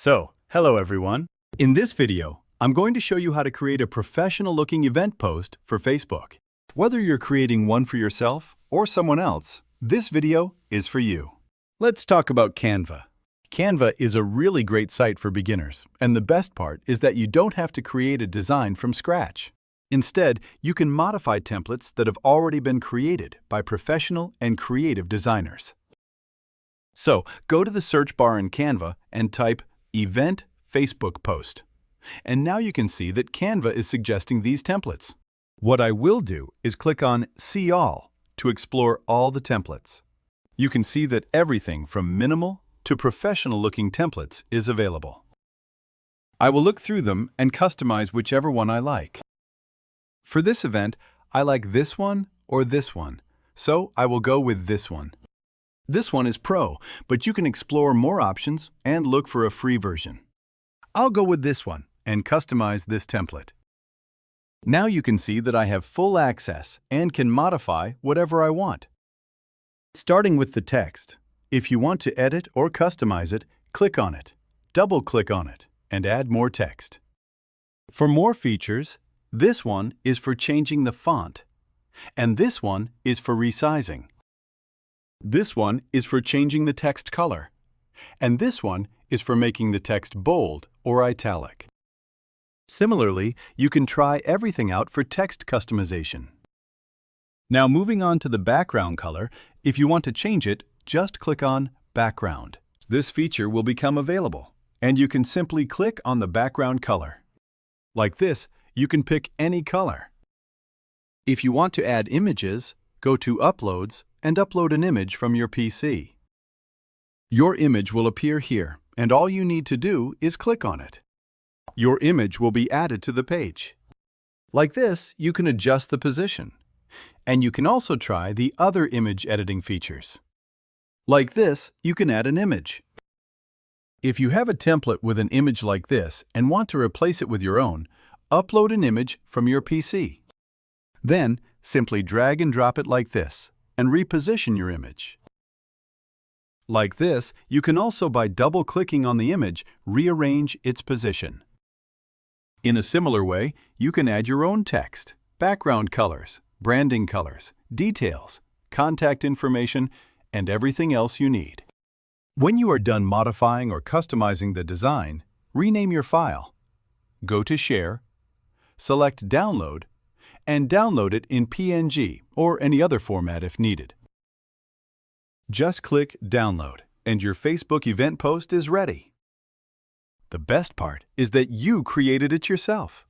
Hello everyone. In this video, I'm going to show you how to create a professional-looking event post for Facebook. Whether you're creating one for yourself or someone else, this video is for you. Let's talk about Canva. Canva is a really great site for beginners, and the best part is that you don't have to create a design from scratch. Instead, you can modify templates that have already been created by professional and creative designers. So, go to the search bar in Canva and type Event Facebook Post. And now you can see that Canva is suggesting these templates. What I will do is click on See All to explore all the templates. You can see that everything from minimal to professional-looking templates is available. I will look through them and customize whichever one I like. For this event, I like this one or this one, so I will go with this one. This one is Pro, but you can explore more options and look for a free version. I'll go with this one and customize this template. Now you can see that I have full access and can modify whatever I want. Starting with the text, if you want to edit or customize it, click on it, double-click on it, and add more text. For more features, this one is for changing the font, and this one is for resizing. This one is for changing the text color, and this one is for making the text bold or italic. Similarly, you can try everything out for text customization. Now moving on to the background color, if you want to change it, just click on Background. This feature will become available, and you can simply click on the background color. Like this, you can pick any color. If you want to add images, go to Uploads and upload an image from your PC. Your image will appear here, and all you need to do is click on it. Your image will be added to the page. Like this, you can adjust the position. And you can also try the other image editing features. Like this, you can add an image. If you have a template with an image like this and want to replace it with your own, upload an image from your PC. Then, simply drag and drop it like this, and reposition your image. Like this, you can also, by double-clicking on the image, rearrange its position. In a similar way, you can add your own text, background colors, branding colors, details, contact information, and everything else you need. When you are done modifying or customizing the design, rename your file. Go to Share, select Download, and download it in PNG or any other format if needed. Just click Download, and your Facebook event post is ready. The best part is that you created it yourself.